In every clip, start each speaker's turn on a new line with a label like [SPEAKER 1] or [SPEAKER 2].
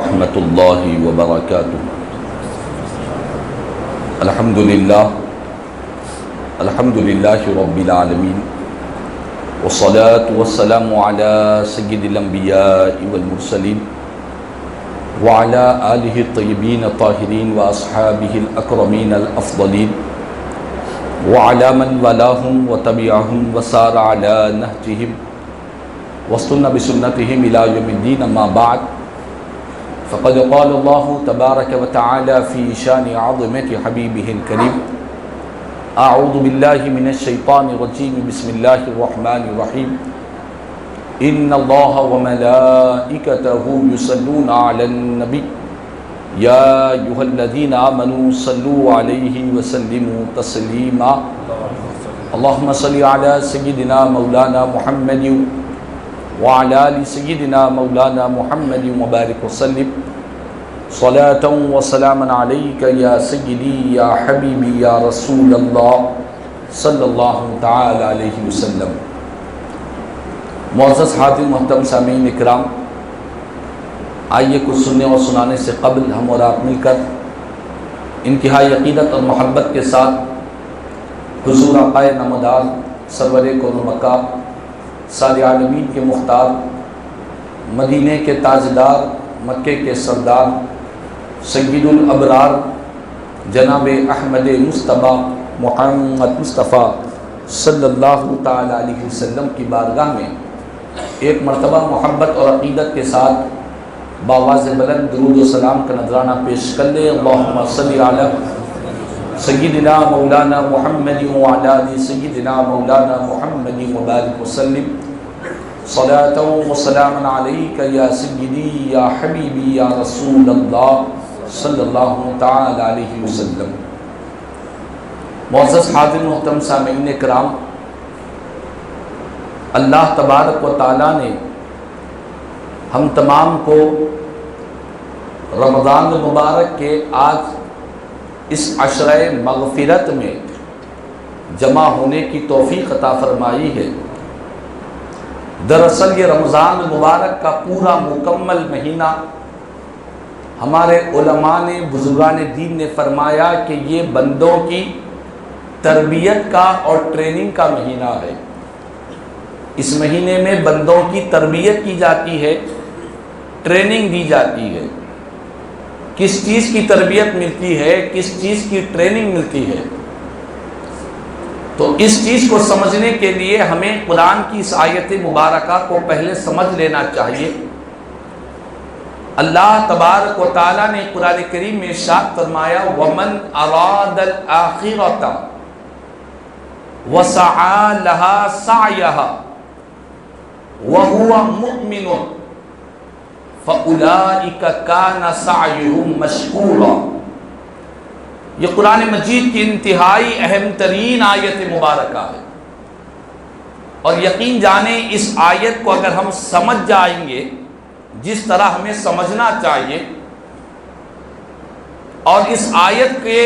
[SPEAKER 1] ورحمۃ اللہ وبرکاتہ۔ الحمدللہ رب العالمین، والصلاة والسلام علی سید الانبیاء والمرسلین وعلی آلہ الطیبین الطاہرین واصحابہ الاکرمین الافضلین وعلی من والاہم وتبعہم وسار علی نہجہم واستنى بسنتهم إلى يوم الدين، أما بعد فقد قال الله تبارك وتعالى في شان عظمة حبيبه الكريم: أعوذ بالله من الشيطان الرجيم، بسم الله الرحمن الرحيم، إن الله وملائكته يصلون على النبي يا أيها الذين آمنوا صلوا عليه وسلموا تسليما، اللهم صل على سيدنا مولانا محمد وعلى آل سيدنا مولانا محمد وبارك وسلم صلاة وسلاما عليك يا سيدي يا حبيبي يا رسول الله صلی اللہ تعالی علیہ وسلم۔ معزز حاضر محترم سامعین اکرام، آئیے کچھ سننے اور سنانے سے قبل ہم اور آپ مل کر انتہائی عقیدت اور محبت کے ساتھ حضور آقائے نامدار سرور کون و مکان سارے عالمین کے مختار، مدینے کے تاجدار، مکے کے سردار، سید الابرار جناب احمد مصطفیٰ محمد مصطفیٰ صلی اللہ تعالی علیہ وسلم کی بارگاہ میں ایک مرتبہ محبت اور عقیدت کے ساتھ باواز بلند درود و سلام کا نذرانہ پیش کر لے۔ اللہم صلی علی سیدنا مولانا محمد وعلی آل سیدنا مولانا محمد وبارک وسلم صلاة وسلاما علیک یا سیدی یا حبیبی یا رسول اللہ صلی اللہ تعالی علیہ وسلم۔ معزز حاضر محترم سامعین کرام، اللہ تبارک و تعالی نے ہم تمام کو رمضان المبارک کے آج اس عشرہ مغفرت میں جمع ہونے کی توفیق عطا فرمائی ہے۔ دراصل یہ رمضان المبارک کا پورا مکمل مہینہ ہمارے علماء نے، بزرگان دین نے فرمایا کہ یہ بندوں کی تربیت کا اور ٹریننگ کا مہینہ ہے۔ اس مہینے میں بندوں کی تربیت کی جاتی ہے، ٹریننگ دی جاتی ہے۔ کس چیز کی تربیت ملتی ہے، کس چیز کی ٹریننگ ملتی ہے؟ تو اس چیز کو سمجھنے کے لیے ہمیں قرآن کی اس آیت مبارکہ کو پہلے سمجھ لینا چاہیے۔ اللہ تبارک و تعالیٰ نے قرآن کریم میں ارشاد فرمایا: وَمَنْ أَرَادَ الْآخِرَةَ وَسَعَى لَهَا سَعْيَهَا وَهُوَ مُؤْمِنٌ فَأُولَئِكَ كَانَ سَعْيُهُمْ مَشْكُورًا۔ یہ قرآن مجید کی انتہائی اہم ترین آیت مبارکہ ہے، اور یقین جانیں اس آیت کو اگر ہم سمجھ جائیں گے جس طرح ہمیں سمجھنا چاہیے، اور اس آیت کے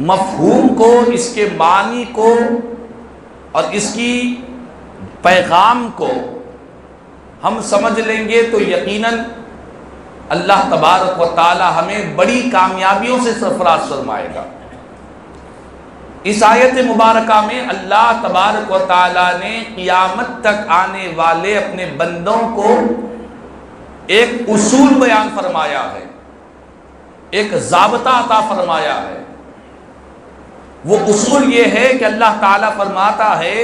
[SPEAKER 1] مفہوم کو، اس کے معنی کو اور اس کی پیغام کو ہم سمجھ لیں گے تو یقیناً اللہ تبارک و تعالی ہمیں بڑی کامیابیوں سے سرفراز فرمائے گا۔ اس آیت مبارکہ میں اللہ تبارک و تعالی نے قیامت تک آنے والے اپنے بندوں کو ایک اصول بیان فرمایا ہے، ایک ضابطہ عطا فرمایا ہے۔ وہ اصول یہ ہے کہ اللہ تعالیٰ فرماتا ہے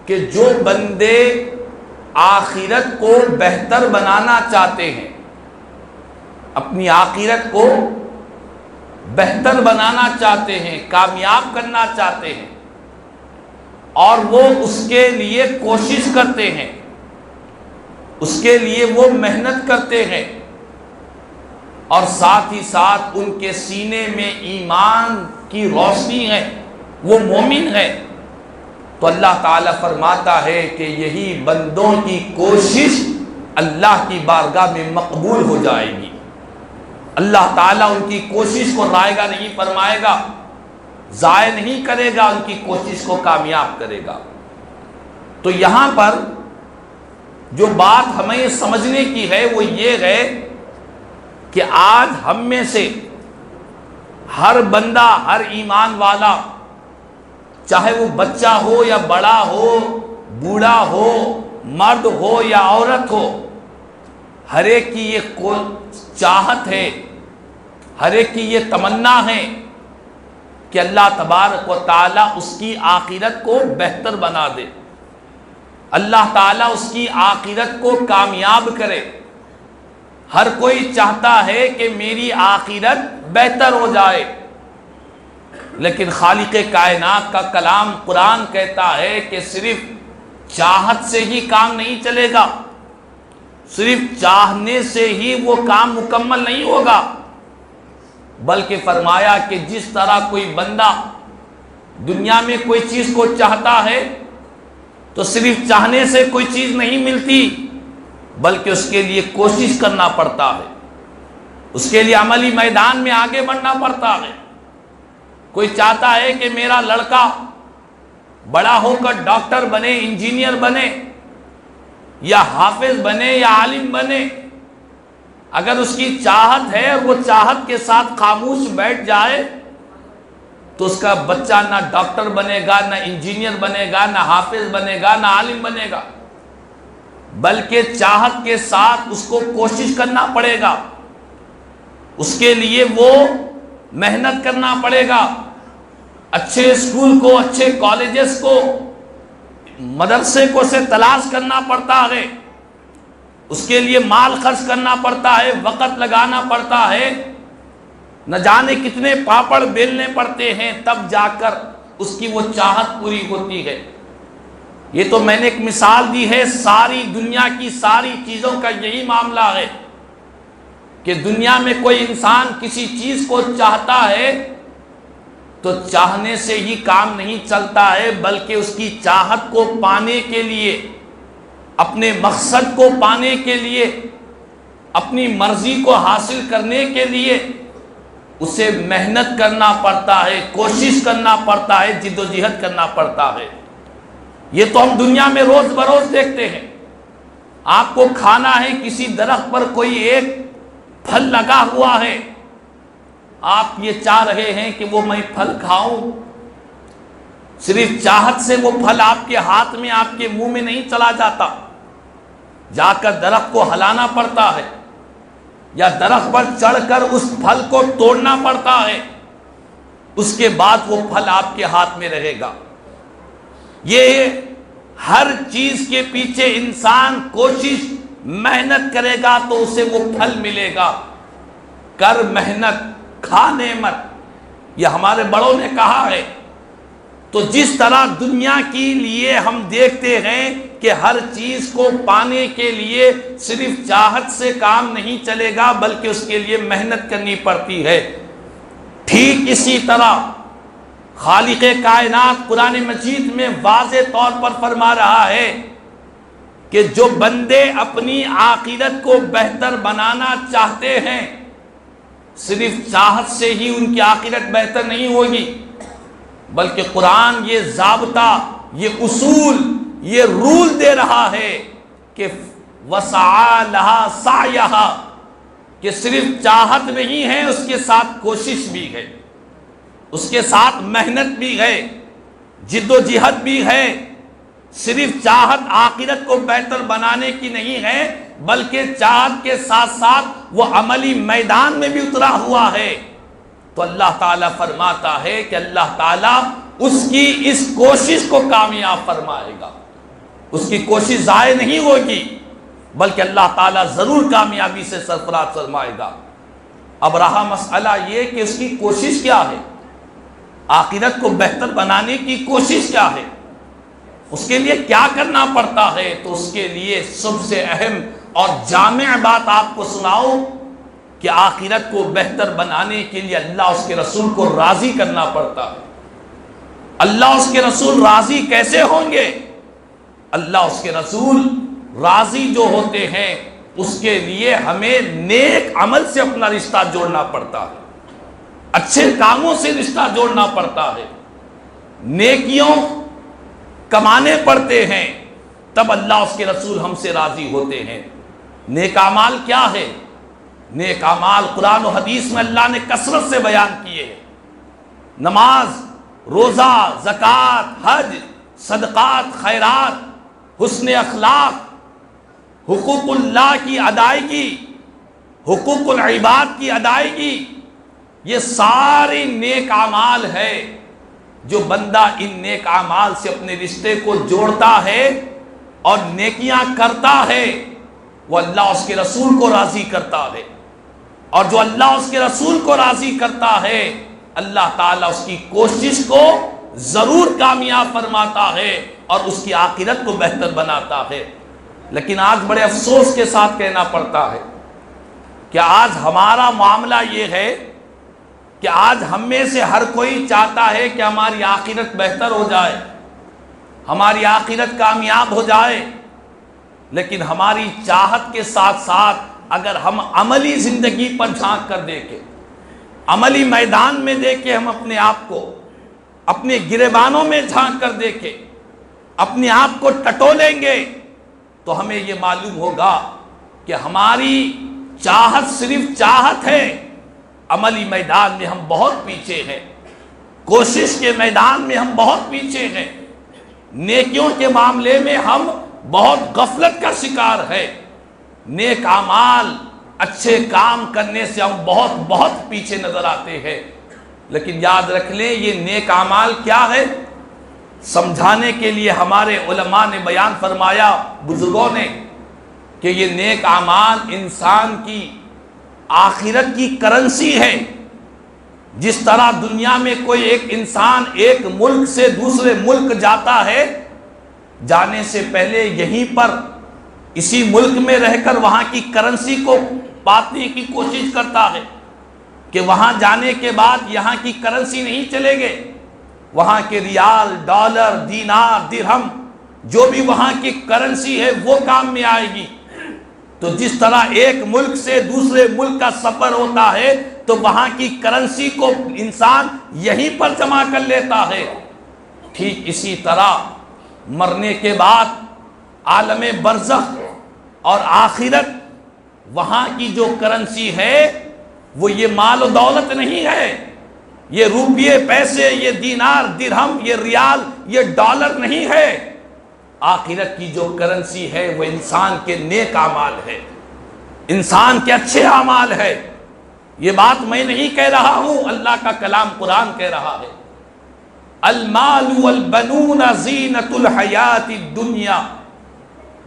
[SPEAKER 1] کہ جو بندے آخرت کو بہتر بنانا چاہتے ہیں، اپنی آخرت کو بہتر بنانا چاہتے ہیں، کامیاب کرنا چاہتے ہیں، اور وہ اس کے لیے کوشش کرتے ہیں، اس کے لیے وہ محنت کرتے ہیں، اور ساتھ ہی ساتھ ان کے سینے میں ایمان کی روشنی ہے، وہ مومن ہے، تو اللہ تعالیٰ فرماتا ہے کہ یہی بندوں کی کوشش اللہ کی بارگاہ میں مقبول ہو جائے گی۔ اللہ تعالیٰ ان کی کوشش کو رائے گا نہیں فرمائے گا، ضائع نہیں کرے گا، ان کی کوشش کو کامیاب کرے گا۔ تو یہاں پر جو بات ہمیں سمجھنے کی ہے وہ یہ ہے آج ہم میں سے ہر بندہ، ہر ایمان والا، چاہے وہ بچہ ہو یا بڑا ہو، بوڑھا ہو، مرد ہو یا عورت ہو، ہر ایک کی یہ چاہت ہے، ہر ایک کی یہ تمنا ہے کہ اللہ تبارک و تعالیٰ اس کی آخرت کو بہتر بنا دے، اللہ تعالیٰ اس کی آخرت کو کامیاب کرے۔ ہر کوئی چاہتا ہے کہ میری آخرت بہتر ہو جائے، لیکن خالق کائنات کا کلام قرآن کہتا ہے کہ صرف چاہت سے ہی کام نہیں چلے گا، صرف چاہنے سے ہی وہ کام مکمل نہیں ہوگا، بلکہ فرمایا کہ جس طرح کوئی بندہ دنیا میں کوئی چیز کو چاہتا ہے تو صرف چاہنے سے کوئی چیز نہیں ملتی، بلکہ اس کے لیے کوشش کرنا پڑتا ہے، اس کے لیے عملی میدان میں آگے بڑھنا پڑتا ہے۔ کوئی چاہتا ہے کہ میرا لڑکا بڑا ہو کر ڈاکٹر بنے، انجینئر بنے، یا حافظ بنے یا عالم بنے، اگر اس کی چاہت ہے اور وہ چاہت کے ساتھ خاموش بیٹھ جائے تو اس کا بچہ نہ ڈاکٹر بنے گا، نہ انجینئر بنے گا، نہ حافظ بنے گا، نہ عالم بنے گا، بلکہ چاہت کے ساتھ اس کو کوشش کرنا پڑے گا، اس کے لیے وہ محنت کرنا پڑے گا، اچھے اسکول کو، اچھے کالجز کو، مدرسے کو سے تلاش کرنا پڑتا ہے، اس کے لیے مال خرچ کرنا پڑتا ہے، وقت لگانا پڑتا ہے، نہ جانے کتنے پاپڑ بیلنے پڑتے ہیں، تب جا کر اس کی وہ چاہت پوری ہوتی ہے۔ یہ تو میں نے ایک مثال دی ہے، ساری دنیا کی ساری چیزوں کا یہی معاملہ ہے کہ دنیا میں کوئی انسان کسی چیز کو چاہتا ہے تو چاہنے سے ہی کام نہیں چلتا ہے، بلکہ اس کی چاہت کو پانے کے لیے، اپنے مقصد کو پانے کے لیے، اپنی مرضی کو حاصل کرنے کے لیے اسے محنت کرنا پڑتا ہے، کوشش کرنا پڑتا ہے، جد و جہد کرنا پڑتا ہے۔ یہ تو ہم دنیا میں روز بروز دیکھتے ہیں۔ آپ کو کھانا ہے، کسی درخت پر کوئی ایک پھل لگا ہوا ہے، آپ یہ چاہ رہے ہیں کہ وہ میں پھل کھاؤں، صرف چاہت سے وہ پھل آپ کے ہاتھ میں، آپ کے منہ میں نہیں چلا جاتا، جا کر درخت کو ہلانا پڑتا ہے، یا درخت پر چڑھ کر اس پھل کو توڑنا پڑتا ہے، اس کے بعد وہ پھل آپ کے ہاتھ میں رہے گا۔ یہ ہر چیز کے پیچھے انسان کوشش محنت کرے گا تو اسے وہ پھل ملے گا۔ کر محنت کھا نعمت، یہ ہمارے بڑوں نے کہا ہے۔ تو جس طرح دنیا کے لیے ہم دیکھتے ہیں کہ ہر چیز کو پانے کے لیے صرف چاہت سے کام نہیں چلے گا، بلکہ اس کے لیے محنت کرنی پڑتی ہے، ٹھیک اسی طرح خالق کائنات قرآن مجید میں واضح طور پر فرما رہا ہے کہ جو بندے اپنی آخرت کو بہتر بنانا چاہتے ہیں، صرف چاہت سے ہی ان کی آخرت بہتر نہیں ہوگی، بلکہ قرآن یہ ضابطہ، یہ اصول، یہ رول دے رہا ہے کہ وَسَعَى لَهَا سَعْيَهَا، کہ صرف چاہت نہیں ہے، اس کے ساتھ کوشش بھی ہے، اس کے ساتھ محنت بھی ہے، جد و جہد بھی ہے۔ صرف چاہت آخرت کو بہتر بنانے کی نہیں ہے، بلکہ چاہت کے ساتھ ساتھ وہ عملی میدان میں بھی اترا ہوا ہے۔ تو اللہ تعالیٰ فرماتا ہے کہ اللہ تعالیٰ اس کی اس کوشش کو کامیاب فرمائے گا، اس کی کوشش ضائع نہیں ہوگی، بلکہ اللہ تعالیٰ ضرور کامیابی سے سرفراز فرمائے گا۔ اب رہا مسئلہ یہ کہ اس کی کوشش کیا ہے، آخرت کو بہتر بنانے کی کوشش کیا ہے، اس کے لیے کیا کرنا پڑتا ہے۔ تو اس کے لیے سب سے اہم اور جامع بات آپ کو سناؤں کہ آخرت کو بہتر بنانے کے لیے اللہ اس کے رسول کو راضی کرنا پڑتا ہے۔ اللہ اس کے رسول راضی کیسے ہوں گے؟ اللہ اس کے رسول راضی جو ہوتے ہیں اس کے لیے ہمیں نیک عمل سے اپنا رشتہ جوڑنا پڑتا ہے، اچھے کاموں سے رشتہ جوڑنا پڑتا ہے، نیکیوں کمانے پڑتے ہیں، تب اللہ اس کے رسول ہم سے راضی ہوتے ہیں۔ نیک اعمال کیا ہے؟ نیک اعمال قرآن و حدیث میں اللہ نے کثرت سے بیان کیے ہیں۔ نماز، روزہ، زکوٰۃ، حج، صدقات، خیرات، حسن اخلاق، حقوق اللہ کی ادائیگی، حقوق العباد کی ادائیگی، یہ سارے نیک اعمال ہے۔ جو بندہ ان نیک اعمال سے اپنے رشتے کو جوڑتا ہے اور نیکیاں کرتا ہے، وہ اللہ اس کے رسول کو راضی کرتا ہے، اور جو اللہ اس کے رسول کو راضی کرتا ہے، اللہ تعالیٰ اس کی کوشش کو ضرور کامیاب فرماتا ہے اور اس کی آخرت کو بہتر بناتا ہے۔ لیکن آج بڑے افسوس کے ساتھ کہنا پڑتا ہے کہ آج ہمارا معاملہ یہ ہے کہ آج ہم میں سے ہر کوئی چاہتا ہے کہ ہماری آخرت بہتر ہو جائے، ہماری آخرت کامیاب ہو جائے، لیکن ہماری چاہت کے ساتھ ساتھ اگر ہم عملی زندگی پر جھانک کر دیکھیں، عملی میدان میں دیکھیں، ہم اپنے آپ کو اپنے گریبانوں میں جھانک کر دیکھیں، اپنے آپ کو ٹٹولیں گے تو ہمیں یہ معلوم ہوگا کہ ہماری چاہت صرف چاہت ہے، عملی میدان میں ہم بہت پیچھے ہیں، کوشش کے میدان میں ہم بہت پیچھے ہیں، نیکیوں کے معاملے میں ہم بہت غفلت کا شکار ہے، نیک اعمال اچھے کام کرنے سے ہم بہت پیچھے نظر آتے ہیں۔ لیکن یاد رکھ لیں یہ نیک اعمال کیا ہے، سمجھانے کے لیے ہمارے علماء نے بیان فرمایا، بزرگوں نے، کہ یہ نیک اعمال انسان کی آخرت کی کرنسی ہے۔ جس طرح دنیا میں کوئی ایک انسان ایک ملک سے دوسرے ملک جاتا ہے، جانے سے پہلے یہیں پر اسی ملک میں رہ کر وہاں کی کرنسی کو پانے کی کوشش کرتا ہے کہ وہاں جانے کے بعد یہاں کی کرنسی نہیں چلے گے، وہاں کے ریال، ڈالر، دینار، درہم، جو بھی وہاں کی کرنسی ہے وہ کام میں آئے گی۔ تو جس طرح ایک ملک سے دوسرے ملک کا سفر ہوتا ہے تو وہاں کی کرنسی کو انسان یہیں پر جمع کر لیتا ہے، ٹھیک اسی طرح مرنے کے بعد عالم برزخ اور آخرت، وہاں کی جو کرنسی ہے وہ یہ مال و دولت نہیں ہے، یہ روپیے، پیسے، یہ دینار، درہم، یہ ریال، یہ ڈالر نہیں ہے۔ آخرت کی جو کرنسی ہے وہ انسان کے نیک اعمال ہے، انسان کے اچھے اعمال ہے۔ یہ بات میں نہیں کہہ رہا ہوں، اللہ کا کلام قرآن کہہ رہا ہے، المال والبنون زینۃ الحیات الدنیا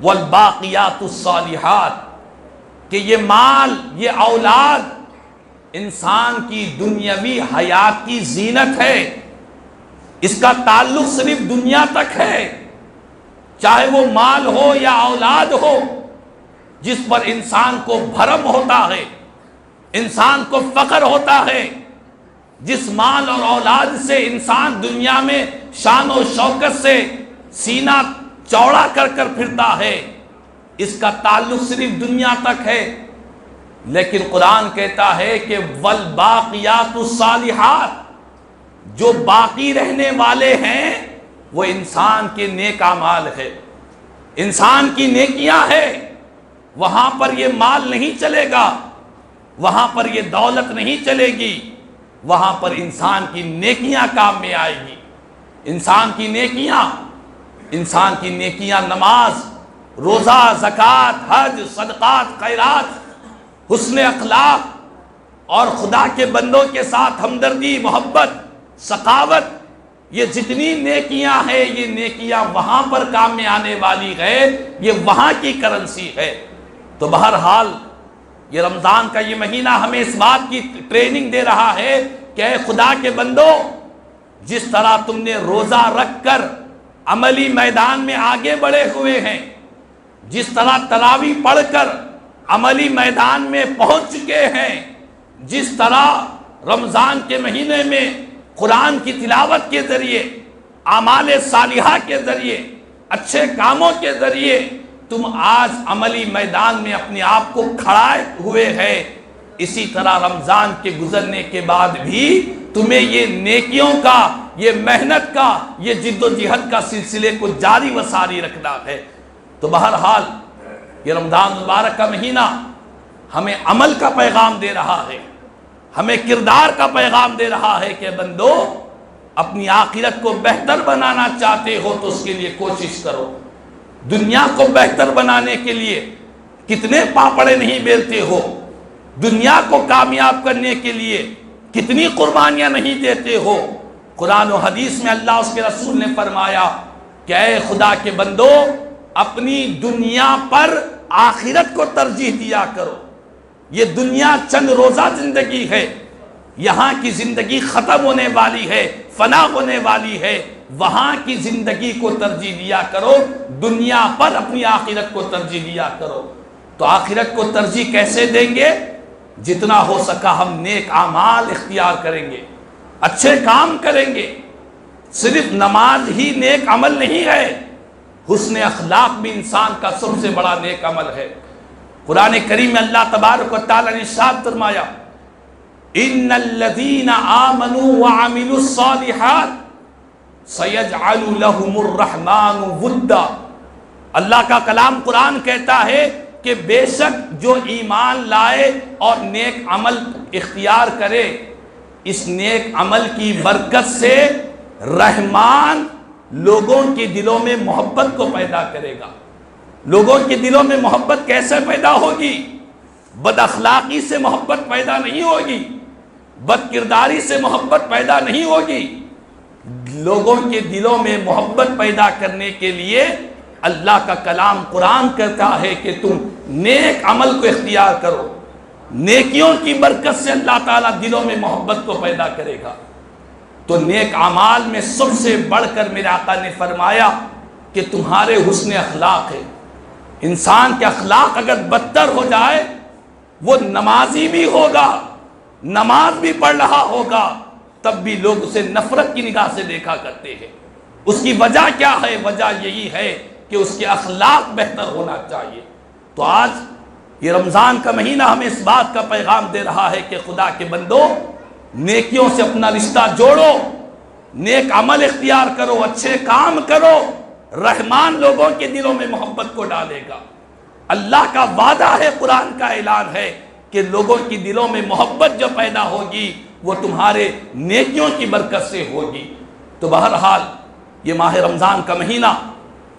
[SPEAKER 1] والباقیات الصالحات، کہ یہ مال، یہ اولاد انسان کی دنیاوی حیات کی زینت ہے، اس کا تعلق صرف دنیا تک ہے، چاہے وہ مال ہو یا اولاد ہو، جس پر انسان کو بھرم ہوتا ہے، انسان کو فخر ہوتا ہے، جس مال اور اولاد سے انسان دنیا میں شان و شوکت سے سینہ چوڑا کر کر پھرتا ہے، اس کا تعلق صرف دنیا تک ہے۔ لیکن قرآن کہتا ہے کہ والباقیات الصالحات، جو باقی رہنے والے ہیں وہ انسان کے نیک اعمال ہے، انسان کی نیکیاں ہے، وہاں پر یہ مال نہیں چلے گا، وہاں پر یہ دولت نہیں چلے گی، وہاں پر انسان کی نیکیاں کام میں آئے گی۔ انسان کی نیکیاں نماز، روزہ، زکوٰۃ، حج، صدقات، خیرات، حسن اخلاق اور خدا کے بندوں کے ساتھ ہمدردی، محبت، سخاوت، یہ جتنی نیکیاں ہیں یہ نیکیاں وہاں پر کام میں آنے والی ہے، یہ وہاں کی کرنسی ہے۔ تو بہرحال یہ رمضان کا یہ مہینہ ہمیں اس بات کی ٹریننگ دے رہا ہے کہ اے خدا کے بندو، جس طرح تم نے روزہ رکھ کر عملی میدان میں آگے بڑھے ہوئے ہیں، جس طرح تراویح پڑھ کر عملی میدان میں پہنچ چکے ہیں، جس طرح رمضان کے مہینے میں قرآن کی تلاوت کے ذریعے، اعمال صالحہ کے ذریعے، اچھے کاموں کے ذریعے تم آج عملی میدان میں اپنے آپ کو کھڑائے ہوئے ہیں، اسی طرح رمضان کے گزرنے کے بعد بھی تمہیں یہ نیکیوں کا، یہ محنت کا، یہ جد و جہد کا سلسلے کو جاری و ساری رکھنا ہے۔ تو بہرحال یہ رمضان مبارک کا مہینہ ہمیں عمل کا پیغام دے رہا ہے، ہمیں کردار کا پیغام دے رہا ہے کہ بندو اپنی آخرت کو بہتر بنانا چاہتے ہو تو اس کے لیے کوشش کرو۔ دنیا کو بہتر بنانے کے لیے کتنے پاپڑے نہیں بیلتے ہو، دنیا کو کامیاب کرنے کے لیے کتنی قربانیاں نہیں دیتے ہو۔ قرآن و حدیث میں اللہ اس کے رسول نے فرمایا کہ اے خدا کے بندو اپنی دنیا پر آخرت کو ترجیح دیا کرو۔ یہ دنیا چند روزہ زندگی ہے، یہاں کی زندگی ختم ہونے والی ہے، فنا ہونے والی ہے، وہاں کی زندگی کو ترجیح دیا کرو، دنیا پر اپنی آخرت کو ترجیح دیا کرو۔ تو آخرت کو ترجیح کیسے دیں گے؟ جتنا ہو سکا ہم نیک اعمال اختیار کریں گے، اچھے کام کریں گے۔ صرف نماز ہی نیک عمل نہیں ہے، حسن اخلاق بھی انسان کا سب سے بڑا نیک عمل ہے۔ قرآن کریم میں اللہ تبارک و تعالیٰ نے ارشاد فرمایا ان الذین آمنوا وعملوا الصالحات سیجعل لهم الرحمن ودا۔ اللہ کا کلام قرآن کہتا ہے کہ بے شک جو ایمان لائے اور نیک عمل اختیار کرے، اس نیک عمل کی برکت سے رحمان لوگوں کے دلوں میں محبت کو پیدا کرے گا۔ لوگوں کے دلوں میں محبت کیسے پیدا ہوگی؟ بد اخلاقی سے محبت پیدا نہیں ہوگی، بد کرداری سے محبت پیدا نہیں ہوگی۔ لوگوں کے دلوں میں محبت پیدا کرنے کے لیے اللہ کا کلام قرآن کہتا ہے کہ تم نیک عمل کو اختیار کرو، نیکیوں کی برکت سے اللہ تعالیٰ دلوں میں محبت کو پیدا کرے گا۔ تو نیک اعمال میں سب سے بڑھ کر میرے آقا نے فرمایا کہ تمہارے حسن اخلاق ہے۔ انسان کے اخلاق اگر بدتر ہو جائے، وہ نمازی بھی ہوگا، نماز بھی پڑھ رہا ہوگا، تب بھی لوگ اسے نفرت کی نگاہ سے دیکھا کرتے ہیں۔ اس کی وجہ کیا ہے؟ وجہ یہی ہے کہ اس کے اخلاق بہتر ہونا چاہیے۔ تو آج یہ رمضان کا مہینہ ہمیں اس بات کا پیغام دے رہا ہے کہ خدا کے بندو نیکیوں سے اپنا رشتہ جوڑو، نیک عمل اختیار کرو، اچھے کام کرو، رحمان لوگوں کے دلوں میں محبت کو ڈالے گا۔ اللہ کا وعدہ ہے، قرآن کا اعلان ہے کہ لوگوں کی دلوں میں محبت جو پیدا ہوگی وہ تمہارے نیکیوں کی برکت سے ہوگی۔ تو بہرحال یہ ماہ رمضان کا مہینہ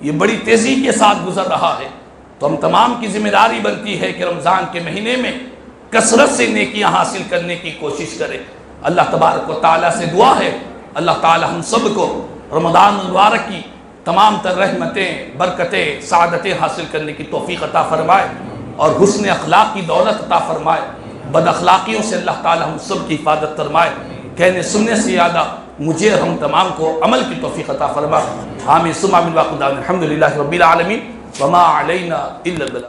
[SPEAKER 1] یہ بڑی تیزی کے ساتھ گزر رہا ہے، تو ہم تمام کی ذمہ داری بنتی ہے کہ رمضان کے مہینے میں کثرت سے نیکیاں حاصل کرنے کی کوشش کریں۔ اللہ تبارک و تعالیٰ سے دعا ہے اللہ تعالیٰ ہم سب کو رمضان المبارک کی تمام تر رحمتیں، برکتیں، سعادتیں حاصل کرنے کی توفیق عطا فرمائے اور حسن اخلاق کی دولت عطا فرمائے۔ بد اخلاقیوں سے اللہ تعالیٰ ہم سب کی حفاظت فرمائے۔ کہنے سننے سے زیادہ مجھے اور ہم تمام کو عمل کی توفیق عطا فرمائے۔ آمین ثم آمین۔ الحمدللہ رب العالمین وما علینا الا البلاغ۔